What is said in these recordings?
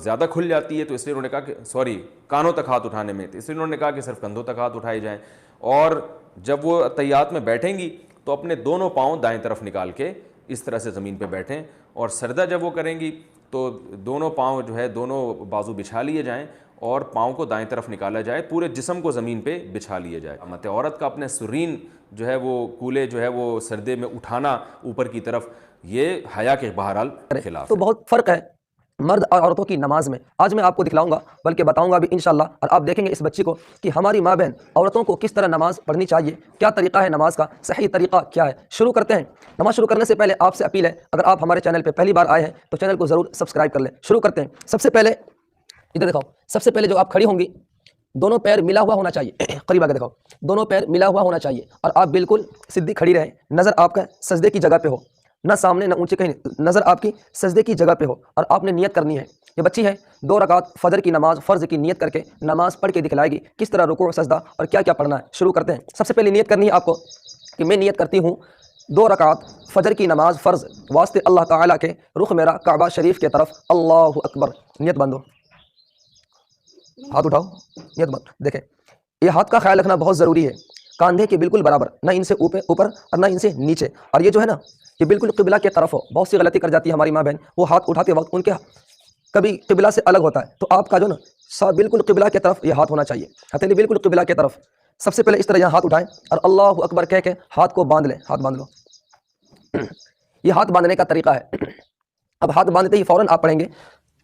زیادہ کھل جاتی ہے تو اس لیے انہوں نے کہا کہ سوری کانوں تک ہاتھ اٹھانے میں، تو اس لیے انہوں نے کہا کہ صرف کندھوں تک ہاتھ اٹھائے جائیں. اور جب وہ تحیات میں بیٹھیں گی تو اپنے دونوں پاؤں دائیں طرف نکال کے اس طرح سے زمین پہ بیٹھیں، اور سجدہ جب وہ کریں گی تو دونوں پاؤں جو ہے دونوں بازو بچھا لیے جائیں اور پاؤں کو دائیں طرف نکالا جائے، پورے جسم کو زمین پہ بچھا لیے جائے. مت عورت کا اپنے سرین جو ہے وہ کولے جو ہے وہ سردے میں اٹھانا اوپر کی طرف، یہ حیا کے بہرحال خلاف تو ہے. بہت فرق ہے مرد اور عورتوں کی نماز میں. آج میں آپ کو دکھلاؤں گا، بلکہ بتاؤں گا بھی انشاءاللہ، اور آپ دیکھیں گے اس بچی کو کہ ہماری ماں بہن عورتوں کو کس طرح نماز پڑھنی چاہیے، کیا طریقہ ہے نماز کا، صحیح طریقہ کیا ہے. شروع کرتے ہیں. نماز شروع کرنے سے پہلے آپ سے اپیل ہے، اگر آپ ہمارے چینل پہ پہلی بار آئے ہیں تو چینل کو ضرور سبسکرائب کر لیں. شروع کرتے ہیں. سب سے پہلے ادھر دکھاؤ، سب سے پہلے جو آپ کھڑی ہوں گی دونوں پیر ملا ہوا ہونا چاہیے. قریب آ کے دکھاؤ، دونوں پیر ملا ہوا ہونا چاہیے اور آپ بالکل سیدھی کھڑی رہیں. نظر آپ کا سجدے کی جگہ پہ ہو، نہ سامنے نہ اونچے کہیں، نظر آپ کی سجدے کی جگہ پہ ہو. اور آپ نے نیت کرنی ہے. یہ بچی ہے 2 رکعت فجر کی نماز فرض کی نیت کر کے نماز پڑھ کے دکھلائے گی کس طرح رکوع سجدہ اور کیا کیا پڑھنا ہے. شروع کرتے ہیں. سب سے پہلے نیت کرنی ہے آپ کو کہ میں نیت کرتی ہوں 2 رکعت فجر کی نماز فرض واسطے اللہ تعالیٰ کے رخ میرا کعبہ شریف کے طرف. اللہ اکبر. نیت بندو، ہاتھ اٹھاؤ، نیت بند. دیکھیں یہ ہاتھ کا خیال رکھنا بہت ضروری ہے، کاندھے کے بالکل برابر، نہ ان سے اوپر اور نہ ان سے نیچے. اور یہ جو ہے نا یہ بالکل قبلہ کے طرف ہو. بہت سی غلطی کر جاتی ہے ہماری ماں بہن، وہ ہاتھ اٹھاتے وقت ان کے کبھی قبلہ سے الگ ہوتا ہے، تو آپ کا جو نا بالکل قبلہ کی طرف یہ ہاتھ ہونا چاہیے، ہتھیلی بالکل قبلہ کی طرف. سب سے پہلے اس طرح یہاں ہاتھ اٹھائیں اور اللہ اکبر کہہ کے ہاتھ کو باندھ لیں. ہاتھ باندھ لو. یہ ہاتھ باندھنے کا طریقہ ہے. اب ہاتھ باندھتے ہی فوراً آپ پڑھیں گے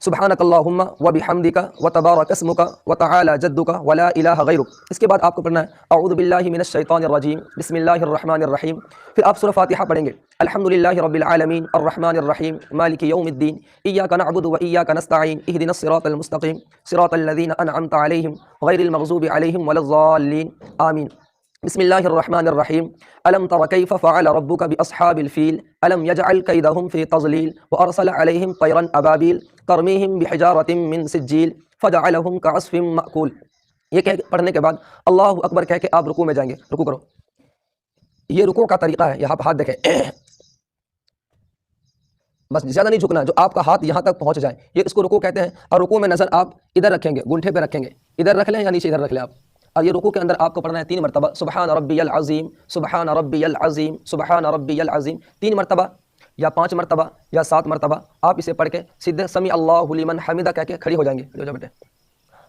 سبحانک اللہم وبحمدک وتبارک اسمک وتعالی جدک ولا الہ غیرک. اس کے بعد آپ کو پڑھنا ہے اعوذ باللہ من الشیطان الرجیم بسم اللہ الرحمن الرحیم. پھر آپ سورہ فاتحہ پڑھیں گے الحمدللہ رب العالمین الرحمن الرحیم مالک یوم الدین ایاک نعبد وایاک نستعین اہدنا الصراط المستقیم صراط الذین انعمت علیہم غیر المغضوب علیہم ولا الضالین آمین. بسم اللہ الرحمن الرحیم الم تر کیف فعل ربک باصحاب الفیل الم یجعل کیدہم فی تضلیل وارسل علیہم طیرا ابابیل ترمیہم بحجارۃ من سجیل فجعلہم کعصف مأکول. یہ پڑھنے کے بعد اللہ اکبر کہہ کے آپ رکوع میں جائیں گے. رکوع کرو. یہ رکوع کا طریقہ ہے. یہاں پہ ہاتھ دیکھیں، بس زیادہ نہیں جھکنا، جو آپ کا ہاتھ یہاں تک پہنچ جائے یہ اس کو رکوع کہتے ہیں. اور رکوع میں نظر آپ ادھر رکھیں گے، گنٹھے پہ رکھیں گے، ادھر رکھ لیں یا نیچے ادھر رکھ لیں آپ. اور یہ رکوع کے اندر آپ کو پڑھنا ہے 3 مرتبہ سبحان ربی العظیم سبحان ربی العظیم سبحان ربی العظیم. 3 مرتبہ یا 5 مرتبہ یا 7 مرتبہ آپ اسے پڑھ کے سیدھے سمی اللہ لمن حمدہ کہہ کے کھڑی ہو جائیں گے. ہو جا بیٹے.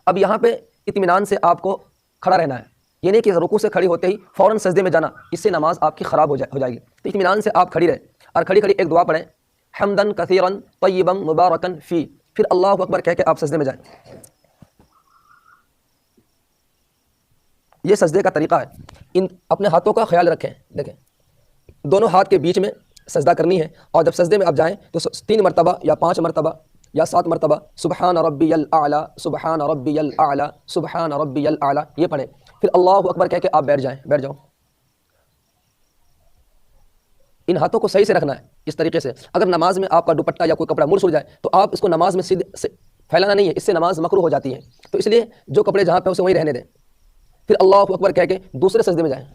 اب یہاں پہ اطمینان سے آپ کو کھڑا رہنا ہے، یہ نہیں کہ رکوع سے کھڑی ہوتے ہی فوراً سجدے میں جانا، اس سے نماز آپ کی خراب ہو جائے گی. تو اطمینان سے آپ کھڑی رہیں اور کھڑی کھڑی ایک دعا پڑھیں حمدن کثیرن طیبا مبارکن فی. پھر اللہ اکبر کہہ کے آپ سجدے میں جائیں. یہ سجدے کا طریقہ ہے. اپنے ہاتھوں کا خیال رکھیں. دیکھیں دونوں ہاتھ کے بیچ میں سجدہ کرنی ہے، اور جب سجدے میں آپ جائیں تو 3 مرتبہ یا 5 مرتبہ یا 7 مرتبہ سبحان ربی الاعلیٰ سبحان ربی الاعلیٰ سبحان ربی الاعلیٰ یہ پڑھیں. پھر اللہ اکبر کہہ کے آپ بیٹھ جاؤ. ان ہاتھوں کو صحیح سے رکھنا ہے اس طریقے سے. اگر نماز میں آپ کا دوپٹہ یا کوئی کپڑا مڑ جائے تو آپ اس کو نماز میں سیدھے پھیلانا نہیں ہے، اس سے نماز مکروہ ہو جاتی ہے. تو اس لیے جو کپڑے جہاں پہ اسے وہیں رہنے دیں. پھر اللہ اکبر کہہ کے دوسرے سجدے میں جائیں.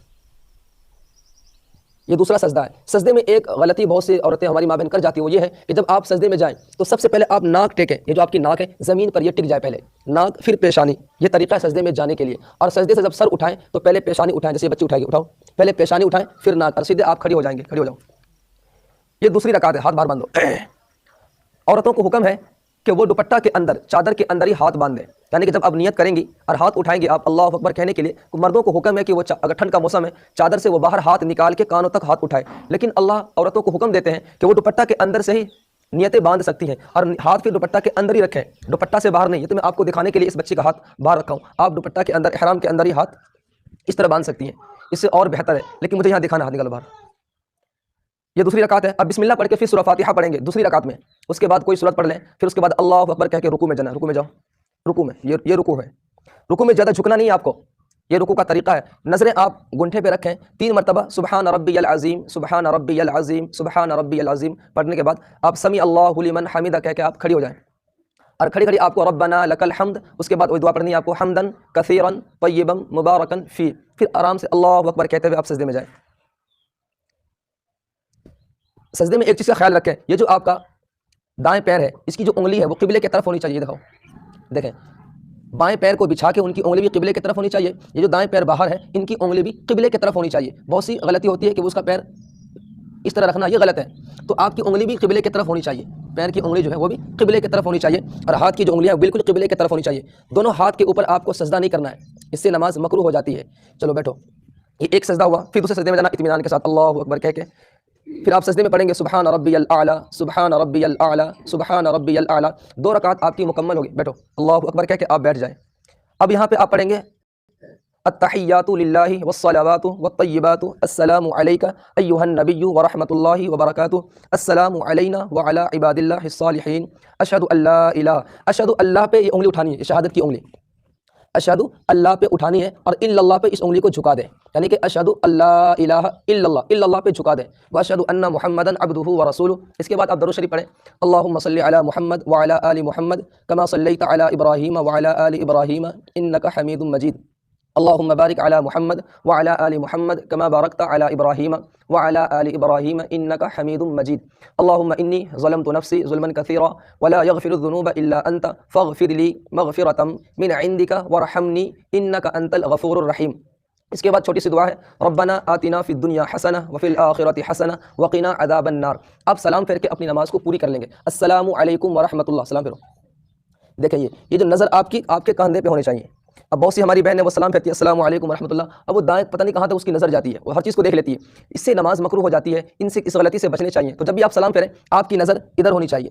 یہ دوسرا سجدہ ہے. سجدے میں ایک غلطی بہت سی عورتیں ہماری ماں بہن کر جاتی ہیں، وہ یہ ہے کہ جب آپ سجدے میں جائیں تو سب سے پہلے آپ ناک ٹیکیں. یہ جو آپ کی ناک ہے زمین پر یہ ٹک جائے، پہلے ناک پھر پیشانی. یہ طریقہ ہے سجدے میں جانے کے لیے. اور سجدے سے جب سر اٹھائیں تو پہلے پیشانی اٹھائیں، جیسے بچے اٹھائے گی اٹھاؤ، پہلے پیشانی اٹھائیں پھر ناک، اور سیدھے آپ کھڑی ہو جائیں گے. کھڑی ہو جاؤ. یہ دوسری رکعت ہے. ہاتھ باہر باندھو. عورتوں کو حکم ہے کہ وہ دوپٹہ کے اندر چادر کے اندر ہی ہاتھ باندھ دیں. یعنی کہ جب آپ نیت کریں گی اور ہاتھ اٹھائیں گی آپ اللہ اکبر کہنے کے لیے، مردوں کو حکم ہے کہ وہ اگر ٹھنڈ کا موسم ہے چادر سے وہ باہر ہاتھ نکال کے کانوں تک ہاتھ اٹھائے. لیکن اللہ عورتوں کو حکم دیتے ہیں کہ وہ دوپٹہ کے اندر سے ہی نیتیں باندھ سکتی ہیں، اور ہاتھ پھر دوپٹہ کے اندر ہی رکھیں، دوپٹہ سے باہر نہیں. یہ تو میں آپ کو دکھانے کے لیے اس بچی کا ہاتھ باہر رکھا ہوں. آپ دوپٹہ کے اندر احرام کے اندر ہی ہاتھ اس طرح باندھ سکتی ہیں، اس سے اور بہتر ہے. لیکن مجھے یہاں دکھانا ہاتھ نکال باہر. یہ دوسری رکعت ہے. اب بسم اللہ پڑھ کے پھر سورہ فاتحہ پڑھیں گے دوسری رکعت میں. اس کے بعد کوئی سورت پڑھ لیں، پھر اس کے بعد اللہ اکبر کہہ کے رکوع میں جانا. رکوع میں جاؤ. رکوع میں یہ رکوع ہے. رکوع میں زیادہ جھکنا نہیں ہے آپ کو. یہ رکوع کا طریقہ ہے. نظریں آپ گنٹھے پہ رکھیں. 3 مرتبہ سبحان ربی العظیم سبحان ربی العظیم سبحان ربی العظیم پڑھنے کے بعد آپ سمی اللہ لمن حمدہ کہہ کے آپ کھڑی ہو جائیں. اور کھڑی کھڑی آپ کو ربنا لک الحمد، اس کے بعد وہی دعا پڑھنی ہے آپ کو حمدن کثیرا طیبا مبارکا فی. پھر آرام سے اللہ اکبر کہتے ہوئے آپ سجدے میں جائیں. سجدے میں ایک چیز کا خیال رکھیں، یہ جو آپ کا دائیں پیر ہے اس کی جو انگلی ہے وہ قبلے کی طرف ہونی چاہیے. دکھاؤ دیکھیں بائیں پیر کو بچھا کے ان کی انگلی بھی قبلے کی طرف ہونی چاہیے. یہ جو دائیں پیر باہر ہے ان کی انگلی بھی قبلے کی طرف ہونی چاہیے. بہت سی غلطی ہوتی ہے کہ وہ اس کا پیر اس طرح رکھنا، یہ غلط ہے. تو آپ کی انگلی بھی قبلے کی طرف ہونی چاہیے، پیر کی انگلی جو ہے وہ بھی قبلے کی طرف ہونی چاہیے، اور ہاتھ کی جو انگلیاں بالکل قبلے کی طرف ہونی چاہیے. دونوں ہاتھ کے اوپر آپ کو سجدہ نہیں کرنا ہے، اس سے نماز مکروہ ہو جاتی ہے. چلو بیٹھو. یہ ایک سجدہ ہوا، پھر دوسرے سجدے میں جانا اطمینان کے ساتھ اللہ اکبر کہہ کے. پھر آپ سجدے میں پڑھیں گے سبحان ربی الاعلی سبحان ربی الاعلی سبحان ربی الاعلی. 2 رکعت آپ کی مکمل ہوگی. بیٹھو اللہ اکبر کہہ کے آپ بیٹھ جائیں. اب یہاں پہ آپ پڑھیں گے التحیات للہ والصلوات والطیبات السلام علیک ایہا النبی ورحمۃ اللہ وبرکاتہ السلام علینا وعلی عباد اللہ الصالحین اشہد ان لا الہ. اشہد اللہ پہ یہ انگلی اٹھانی ہے، شہادت کی انگلی اشہد اللہ پہ اٹھانی ہے، اور الا اللہ پہ اس انگلی کو جھکا دیں، یعنی کہ اشہد اللہ الہ الا اللہ پہ جھکا دیں. واشہد ان محمدا عبدہ ورسولہ. اس کے بعد آپ درود شریف پڑھیں اللہم صلی علی محمد وعلی آل محمد کما صلیت علی ابراہیم وعلی آل ابراہیم انک حمید مجید. اللہم بارک علی محمد وعلی آل محمد کما بارکت علی ابراہیم وعلی آل ابراہیم انک حمید مجید. اللہم انی ظلمت نفسی ظلما کثیرا ولا یغفر الذنوب الا انت فاغفر لی مغفرۃ من عندک وارحمنی انک انت الغفور الرحیم. اس کے بعد چھوٹی سی دعا ہے ربنا آتنا فی الدنیا حسنہ وفی الآخرۃ حسنہ وقنا عذاب النار. آپ سلام پھیر کے اپنی نماز کو پوری کر لیں گے. السلام علیکم ورحمۃ اللہ. سلام پھیرو. دیکھیں یہ جو نظر آپ کے کاندھے پہ ہونے چاہیے. اب بہت سی ہماری بہن ہے وہ سلام پھیرتی ہے السلام علیکم ورحمۃ اللہ، اب وہ دائیں پتہ نہیں کہاں تک اس کی نظر جاتی ہے، وہ ہر چیز کو دیکھ لیتی ہے. اس سے نماز مکروہ ہو جاتی ہے. اس غلطی سے بچنے چاہیے. تو جب بھی آپ سلام پھیریں آپ کی نظر ادھر ہونی چاہیے.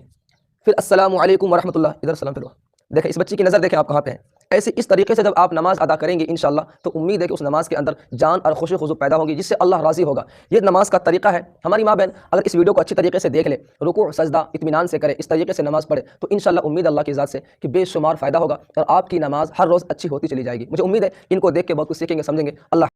پھر السلام علیکم ورحمۃ اللہ ادھر سلام پھیرو. دیکھیں اس بچی کی نظر دیکھیں آپ کہاں پہ ہیں. ایسے اس طریقے سے جب آپ نماز ادا کریں گے انشاءاللہ تو امید ہے کہ اس نماز کے اندر جان اور خوشی خضوع پیدا ہوگی جس سے اللہ راضی ہوگا. یہ نماز کا طریقہ ہے. ہماری ماں بہن اگر اس ویڈیو کو اچھی طریقے سے دیکھ لے، رکوع سجدہ اطمینان سے کرے، اس طریقے سے نماز پڑھے، تو انشاءاللہ امید اللہ کی ذات سے کہ بے شمار فائدہ ہوگا اور آپ کی نماز ہر روز اچھی ہوتی چلی جائے گی. مجھے امید ہے ان کو دیکھ کے بہت کچھ سیکھیں گے، سمجھیں گے. اللہ